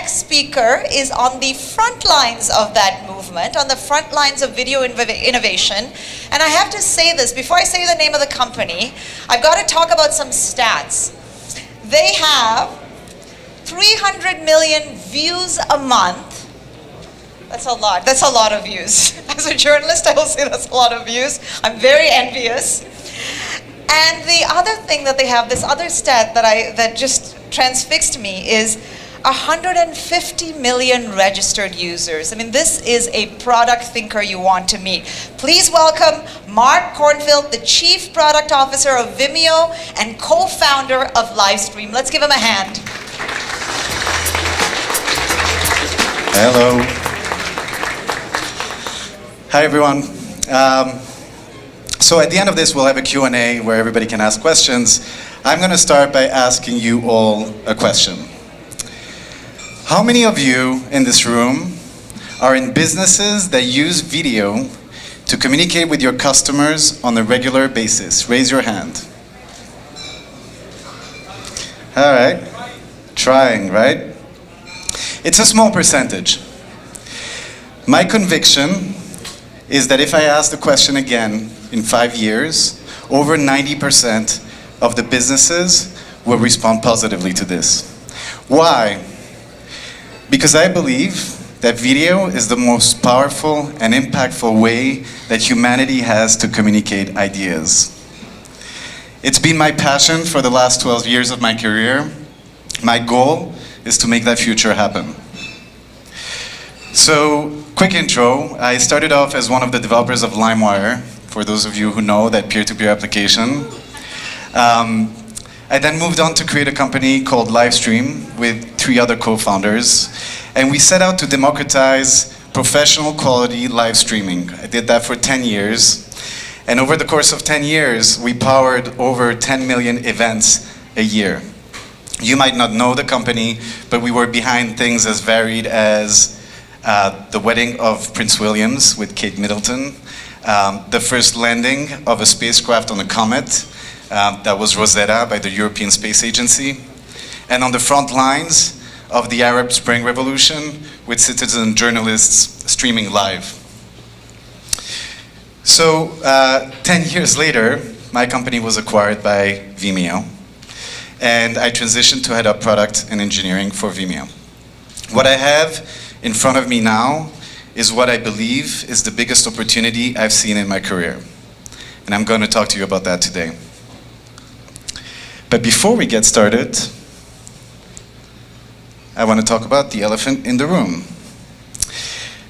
next speaker is on the front lines of that movement, on the front lines of video innovation. And I have to say this, before I say the name of the company, I've got to talk about some stats. They have 300 million views a month. That's a lot. That's a lot of views. As a journalist, I will say that's a lot of views. I'm very envious. And the other thing that they have, this other stat that just transfixed me, is 150 million registered users. I mean, this is a product thinker you want to meet. Please welcome Mark Cornfield, the Chief Product Officer of Vimeo and co-founder of Livestream. Let's give him a hand. Hello. Hi, everyone. So at the end of this, we'll have a Q&A where everybody can ask questions. I'm going to start by asking you all a question. How many of you in this room are in businesses that use video to communicate with your customers on a regular basis? Raise your hand. All right. Trying, right? It's a small percentage. My conviction is that if I ask the question again in 5 years, over 90% of the businesses will respond positively to this. Why? Because I believe that video is the most powerful and impactful way that humanity has to communicate ideas. It's been my passion for the last 12 years of my career. My goal is to make that future happen. So, quick intro. I started off as one of the developers of LimeWire, for those of you who know that peer-to-peer application. I then moved on to create a company called Livestream with 3 other co-founders, and we set out to democratize professional quality live streaming. I did that for 10 years, and over the course of 10 years, we powered over 10 million events a year. You might not know the company, but we were behind things as varied as the wedding of Prince Williams with Kate Middleton, the first landing of a spacecraft on a comet, that was Rosetta by the European Space Agency, and on the front lines of the Arab Spring Revolution with citizen journalists streaming live. So 10 years later, my company was acquired by Vimeo, and I transitioned to head up product and engineering for Vimeo. What I have in front of me now is what I believe is the biggest opportunity I've seen in my career. And I'm going to talk to you about that today. But before we get started, I want to talk about the elephant in the room.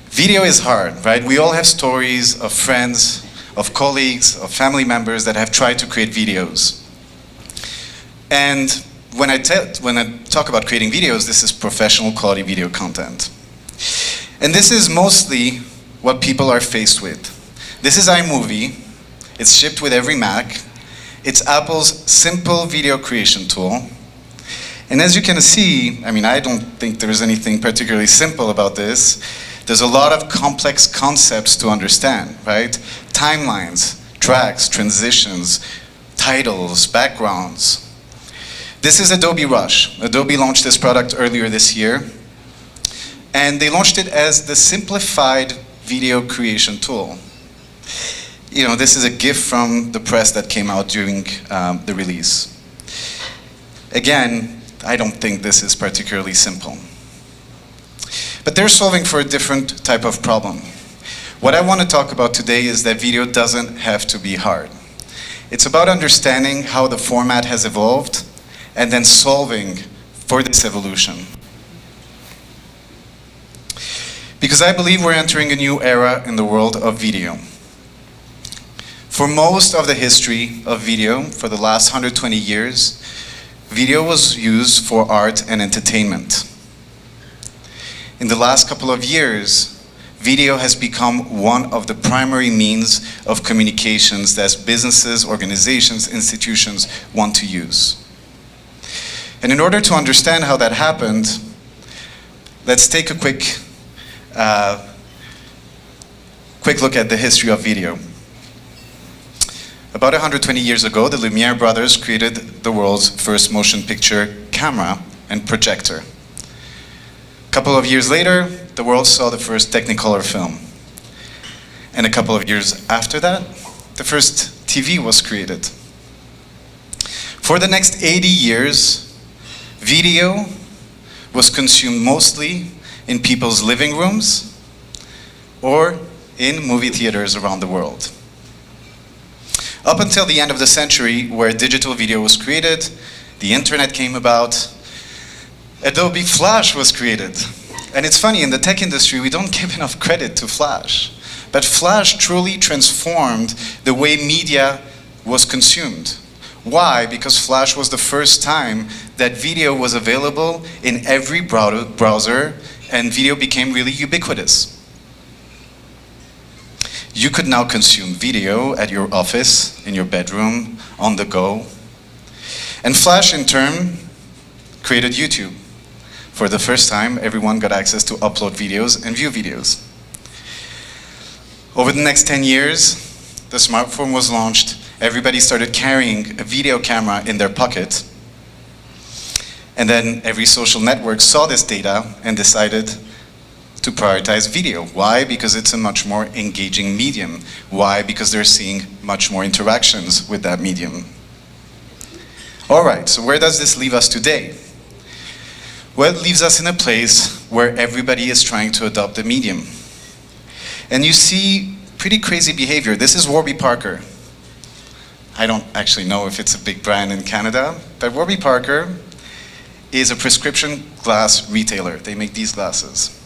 Video is hard, right? We all have stories of friends, of colleagues, of family members that have tried to create videos. And when I talk about creating videos, this is professional quality video content. And this is mostly what people are faced with. This is iMovie. It's shipped with every Mac. It's Apple's simple video creation tool. And as you can see, I mean, I don't think there's anything particularly simple about this. There's a lot of complex concepts to understand, right? Timelines, tracks, transitions, titles, backgrounds. This is Adobe Rush. Adobe launched this product earlier this year. And they launched it as the simplified video creation tool. You know, this is a gift from the press that came out during the release. Again, I don't think this is particularly simple. But they're solving for a different type of problem. What I want to talk about today is that video doesn't have to be hard. It's about understanding how the format has evolved and then solving for this evolution. Because I believe we're entering a new era in the world of video. For most of the history of video, for the last 120 years, video was used for art and entertainment. In the last couple of years, video has become one of the primary means of communications that businesses, organizations, institutions want to use. And in order to understand how that happened, let's take a quick look at the history of video. About 120 years ago, the Lumiere brothers created the world's first motion picture camera and projector. couple of years later, the world saw the first Technicolor film. And a couple of years after that, the first TV was created. For the next 80 years, video was consumed mostly in people's living rooms or in movie theaters around the world. Up until the end of the century, where digital video was created, the internet came about, Adobe Flash was created. And it's funny, in the tech industry, we don't give enough credit to Flash. But Flash truly transformed the way media was consumed. Why? Because Flash was the first time that video was available in every browser, and video became really ubiquitous. You could now consume video at your office, in your bedroom, on the go. And Flash, in turn, created YouTube. For the first time, everyone got access to upload videos and view videos. Over the next 10 years, the smartphone was launched. Everybody started carrying a video camera in their pocket. And then every social network saw this data and decided to prioritize video. Why? Because it's a much more engaging medium. Why? Because they're seeing much more interactions with that medium. All right, so where does this leave us today? Well, it leaves us in a place where everybody is trying to adopt the medium. And you see pretty crazy behavior. This is Warby Parker. I don't actually know if it's a big brand in Canada, but Warby Parker is a prescription glass retailer. They make these glasses.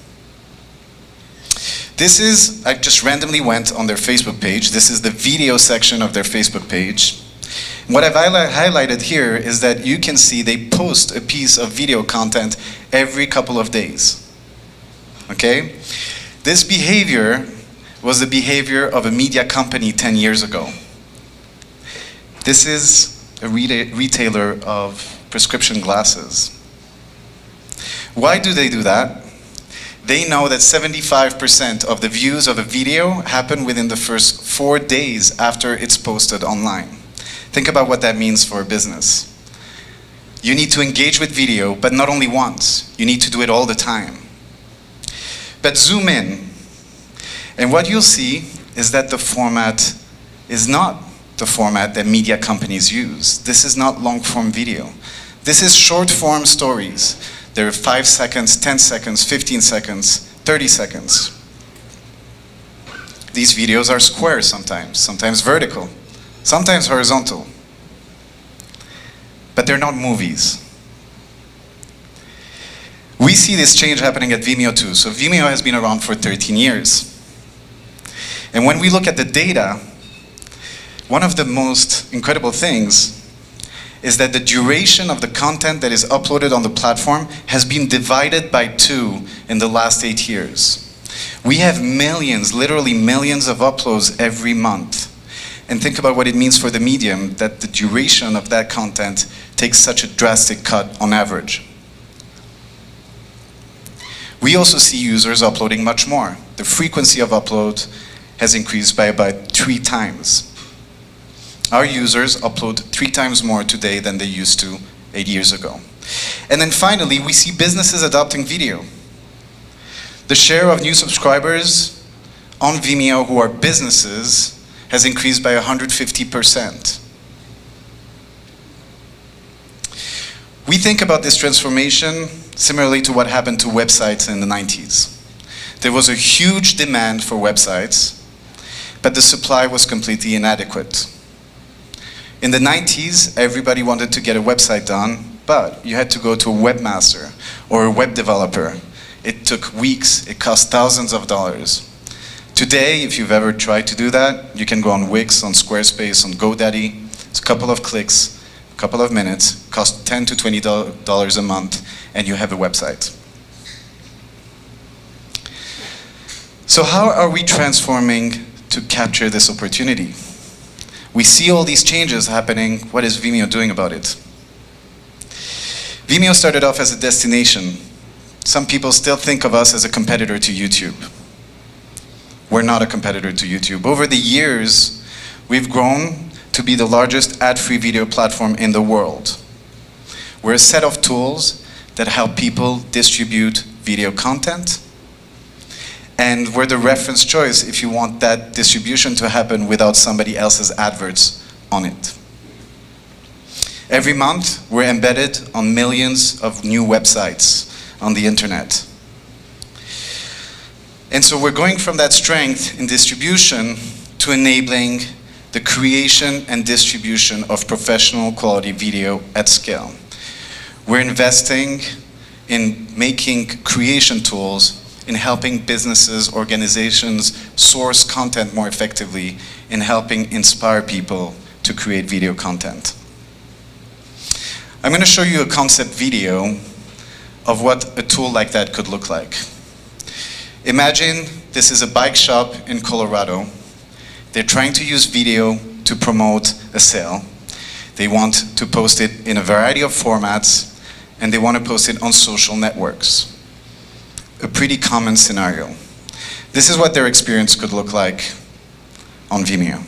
This is, I just randomly went on their Facebook page. This is the video section of their Facebook page. What I've highlighted here is that you can see they post a piece of video content every couple of days. Okay? This behavior was the behavior of a media company 10 years ago. This is a retailer of prescription glasses. Why do they do that? They know that 75% of the views of a video happen within the first 4 days after it's posted online. Think about what that means for a business. You need to engage with video, but not only once. You need to do it all the time. But zoom in, and what you'll see is that the format is not the format that media companies use. This is not long-form video. This is short-form stories. They're 5 seconds, 10 seconds, 15 seconds, 30 seconds. These videos are square sometimes vertical, sometimes horizontal. But they're not movies. We see this change happening at Vimeo too. So Vimeo has been around for 13 years. And when we look at the data, one of the most incredible things is that the duration of the content that is uploaded on the platform has been divided by 2 in the last 8 years. We have millions, literally millions of uploads every month. And think about what it means for the medium that the duration of that content takes such a drastic cut on average. We also see users uploading much more. The frequency of upload has increased by about 3 times. Our users upload 3 times more today than they used to 8 years ago. And then finally, we see businesses adopting video. The share of new subscribers on Vimeo who are businesses has increased by 150%. We think about this transformation similarly to what happened to websites in the 90s. There was a huge demand for websites, but the supply was completely inadequate. In the 90s, everybody wanted to get a website done, but you had to go to a webmaster or a web developer. It took weeks, it cost thousands of dollars. Today, if you've ever tried to do that, you can go on Wix, on Squarespace, on GoDaddy. It's a couple of clicks, a couple of minutes, cost $10 to $20 a month, and you have a website. So how are we transforming to capture this opportunity? We see all these changes happening. What is Vimeo doing about it? Vimeo started off as a destination. Some people still think of us as a competitor to YouTube. We're not a competitor to YouTube. Over the years, we've grown to be the largest ad-free video platform in the world. We're a set of tools that help people distribute video content. And we're the reference choice if you want that distribution to happen without somebody else's adverts on it. Every month, we're embedded on millions of new websites on the internet. And so we're going from that strength in distribution to enabling the creation and distribution of professional quality video at scale. We're investing in making creation tools, in helping businesses, organizations source content more effectively, in helping inspire people to create video content. I'm going to show you a concept video of what a tool like that could look like. Imagine this is a bike shop in Colorado. They're trying to use video to promote a sale. They want to post it in a variety of formats, and they want to post it on social networks. A pretty common scenario. This is what their experience could look like on Vimeo.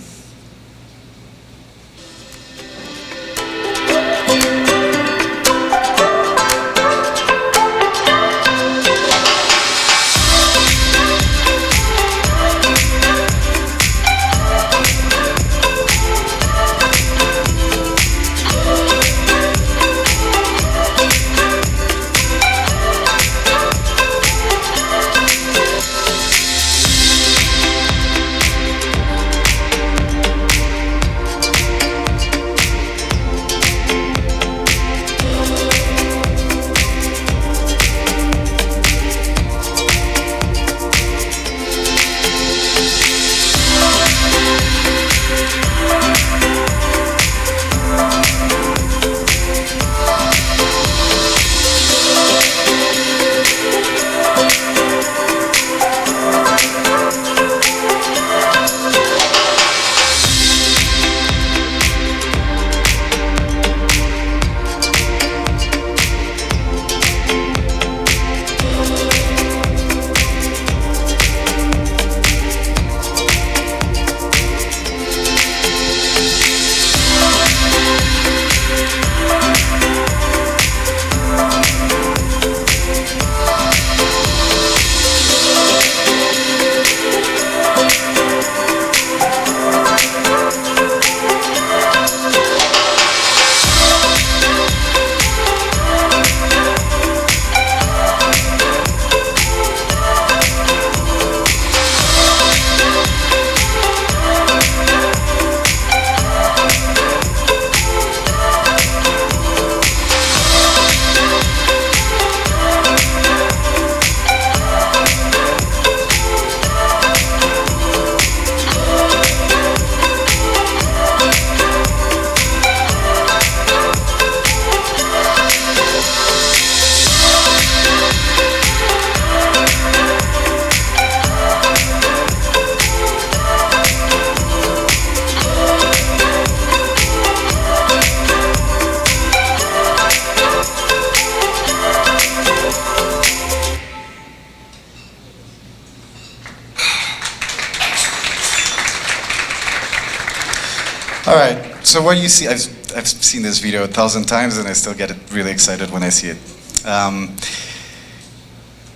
All right, so what you see, I've seen this video 1,000 times and I still get really excited when I see it.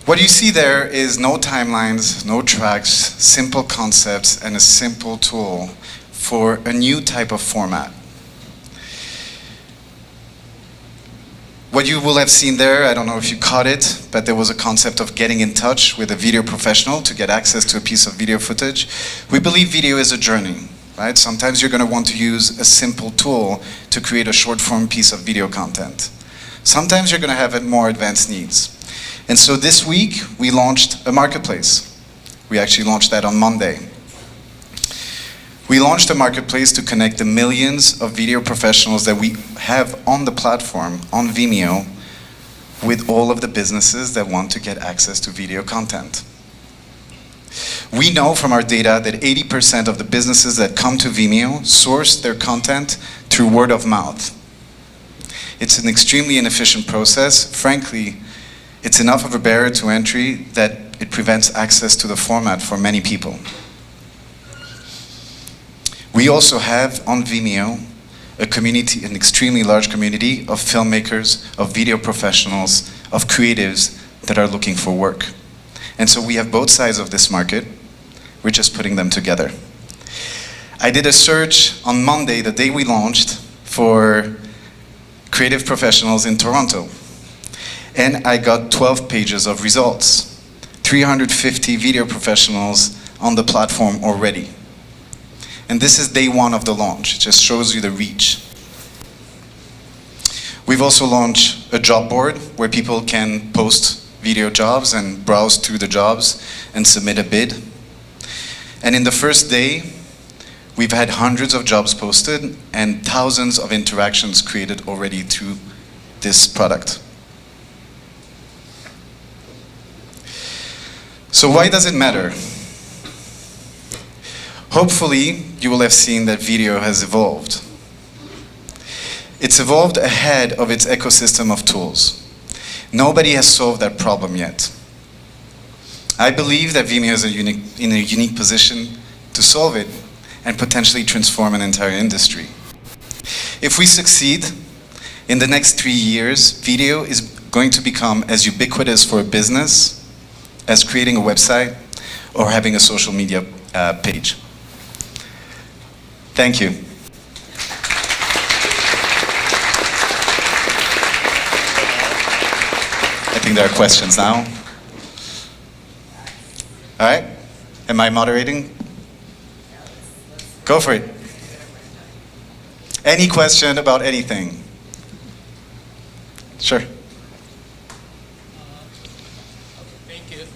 What you see there is no timelines, no tracks, simple concepts, and a simple tool for a new type of format. What you will have seen there, I don't know if you caught it, but there was a concept of getting in touch with a video professional to get access to a piece of video footage. We believe video is a journey, right? Sometimes you're going to want to use a simple tool to create a short form piece of video content. Sometimes you're going to have more advanced needs. And so this week, we launched a marketplace. We actually launched that on Monday. We launched a marketplace to connect the millions of video professionals that we have on the platform, on Vimeo, with all of the businesses that want to get access to video content. We know from our data that 80% of the businesses that come to Vimeo source their content through word of mouth. It's an extremely inefficient process. Frankly, it's enough of a barrier to entry that it prevents access to the format for many people. We also have on Vimeo a community, an extremely large community of filmmakers, of video professionals, of creatives that are looking for work. And so we have both sides of this market. We're just putting them together. I did a search on Monday, the day we launched, for creative professionals in Toronto. And I got 12 pages of results. 350 video professionals on the platform already. And this is day one of the launch. It just shows you the reach. We've also launched a job board where people can post video jobs and browse through the jobs and submit a bid. And in the first day, we've had hundreds of jobs posted and thousands of interactions created already through this product. So why does it matter? Hopefully, you will have seen that video has evolved. It's evolved ahead of its ecosystem of tools. Nobody has solved that problem yet. I believe that Vimeo is in a unique position to solve it and potentially transform an entire industry. If we succeed, in the next 3 years, video is going to become as ubiquitous for a business as creating a website or having a social media page. Thank you. I think there are questions now. All right, am I moderating? Go for it. Any question about anything? Sure. Thank you.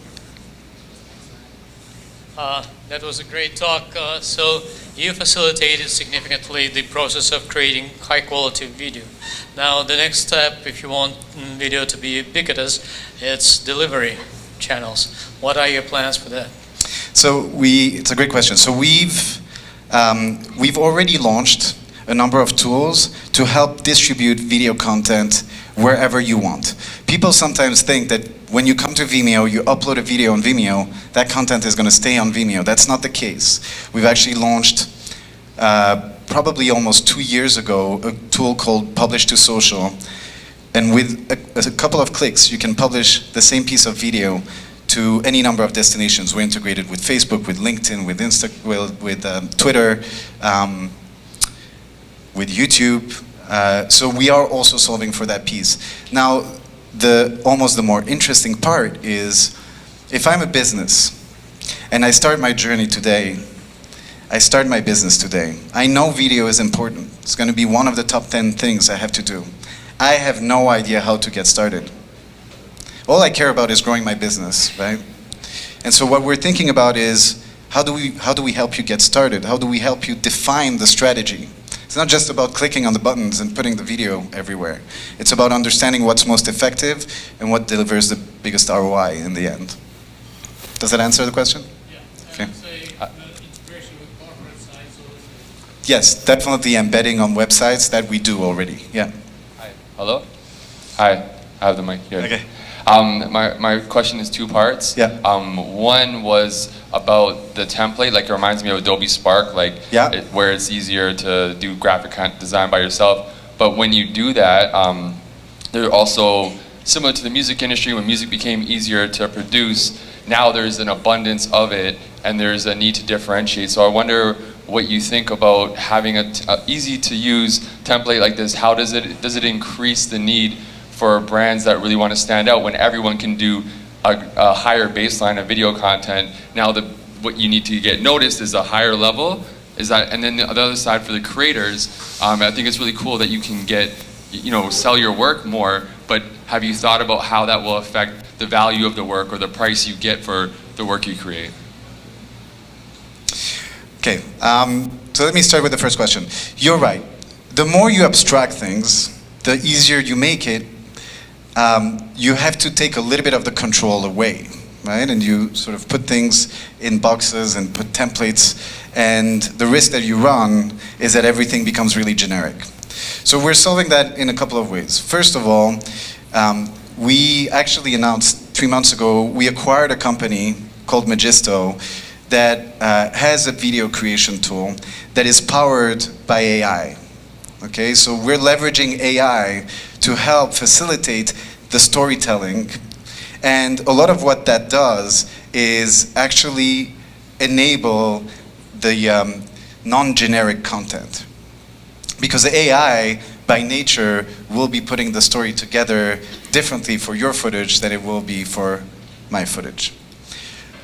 That was a great talk. So you facilitated significantly the process of creating high quality video. Now the next step, if you want video to be ubiquitous, it's delivery channels. What are your plans for that? So it's a great question. So we've already launched a number of tools to help distribute video content wherever you want. People sometimes think that when you come to Vimeo, you upload a video on Vimeo, that content is going to stay on Vimeo. That's not the case. We've actually launched, probably almost 2 years ago, a tool called Publish to Social. And with a couple of clicks, you can publish the same piece of video to any number of destinations. We're integrated with Facebook, with LinkedIn, with Twitter, with YouTube. So we are also solving for that piece. Now, almost the more interesting part is, if I'm a business and I start my journey today, I start my business today, I know video is important. It's going to be one of the top 10 things I have to do. I have no idea how to get started. All I care about is growing my business, right? And so what we're thinking about is, how do we help you get started? How do we help you define the strategy? It's not just about clicking on the buttons and putting the video everywhere. It's about understanding what's most effective and what delivers the biggest ROI in the end. Does that answer the question? Yeah. Okay. Integration with corporate sites. Yes, definitely embedding on websites that we do already. Yeah. Hi. Hello? Hi. I have the mic here. Okay. My question is two parts. Yeah. One was about the template, like it reminds me of Adobe Spark, like yeah. Where it's easier to do graphic design by yourself. But when you do that, they're also similar to the music industry. When music became easier to produce, now there's an abundance of it, and there's a need to differentiate. So I wonder what you think about having a easy to use template like this. How does it increase the need for brands that really want to stand out when everyone can do a higher baseline of video content? Now what you need to get noticed is a higher level. And then the other side for the creators, I think it's really cool that you can sell your work more, but have you thought about how that will affect the value of the work or the price you get for the work you create? Okay, so let me start with the first question. You're right. The more you abstract things, the easier you make it. You have to take a little bit of the control away, right? And you sort of put things in boxes and put templates, and the risk that you run is that everything becomes really generic. So we're solving that in a couple of ways. First of all, we actually announced 3 months ago, we acquired a company called Magisto that has a video creation tool that is powered by AI. Okay, so we're leveraging AI to help facilitate the storytelling And a lot of what that does is actually enable the non-generic content. Because the AI, by nature, will be putting the story together differently for your footage than it will be for my footage.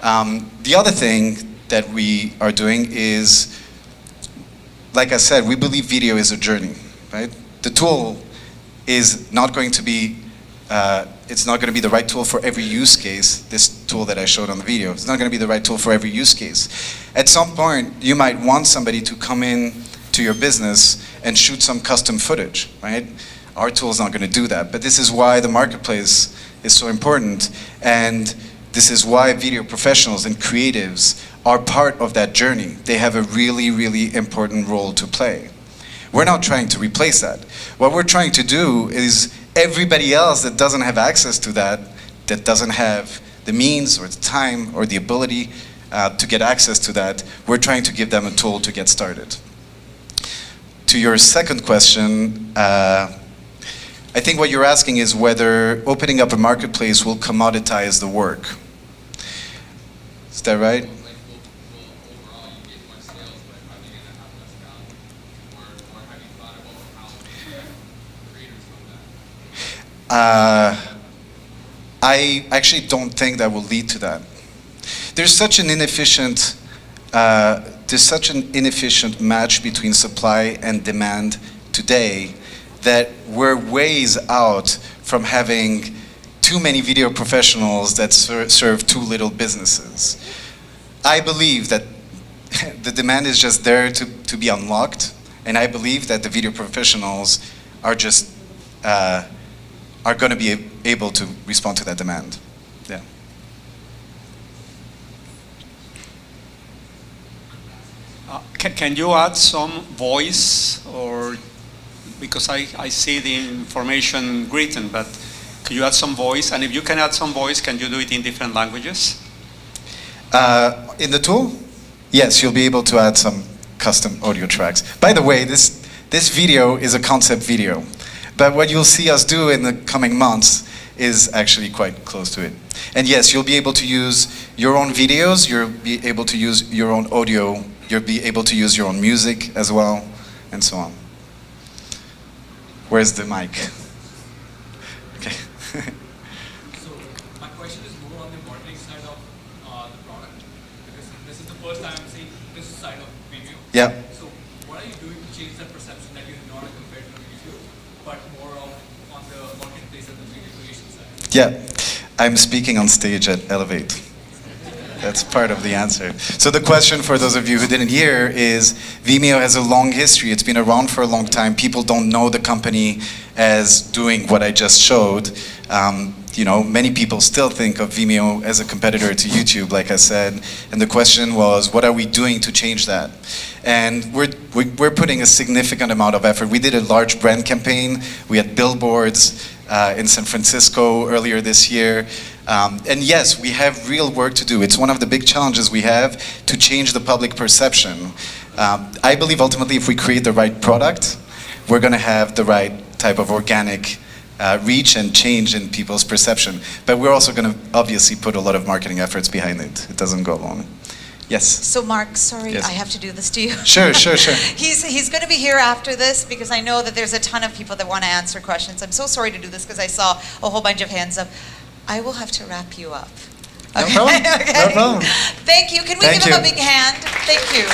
The other thing that we are doing is, like I said, we believe video is a journey, right? The tool is not going to be, it's not going to be the right tool for every use case. This tool that I showed on the video, it's not going to be the right tool for every use case. At some point, you might want somebody to come in to your business and shoot some custom footage, right? Our tool is not going to do that, but this is why the marketplace is so important, and this is why video professionals and creatives are part of that journey. They have a really, really important role to play. We're not trying to replace that. What we're trying to do is everybody else that doesn't have access to that, that doesn't have the means or the time or the ability to get access to that, we're trying to give them a tool to get started. To your second question, I think what you're asking is whether opening up a marketplace will commoditize the work. Is that right? I actually don't think that will lead to that. There's such an inefficient match between supply and demand today that we're ways out from having too many video professionals that serve too little businesses. I believe that the demand is just there to be unlocked, and I believe that the video professionals are just are going to be able to respond to that demand. Yeah. Can you add some voice, or because I see the information written, but can you add some voice? And if you can add some voice, can you do it in different languages? In the tool? Yes, you'll be able to add some custom audio tracks. By the way, this video is a concept video, but what you'll see us do in the coming months is actually quite close to it. And yes, you'll be able to use your own videos, you'll be able to use your own audio, you'll be able to use your own music as well, and so on. Where's the mic? Okay. So my question is more on the marketing side of the product, because this is the first time I'm seeing this side of Vimeo. Yeah. So what are you doing to change that perception that you're not a competitor to YouTube, but more of on the marketplace and the video creation side? Yeah, I'm speaking on stage at Elevate. That's part of the answer. So the question, for those of you who didn't hear, is Vimeo has a long history. It's been around for a long time. People don't know the company as doing what I just showed. You know, many people still think of Vimeo as a competitor to YouTube, like I said. And the question was, what are we doing to change that? And we're putting a significant amount of effort. We did a large brand campaign. We had billboards in San Francisco earlier this year. And yes, we have real work to do. It's one of the big challenges we have to change the public perception. I believe ultimately if we create the right product, we're going to have the right type of organic reach and change in people's perception. But we're also going to obviously put a lot of marketing efforts behind it. It doesn't go alone. Yes? So Mark, sorry, Yes. I have to do this to you. Sure. He's going to be here after this because I know that there's a ton of people that want to answer questions. I'm so sorry to do this because I saw a whole bunch of hands up. I will have to wrap you up. No problem. Okay? No problem. Thank you. Can we Thank give him a you. big hand? Thank you.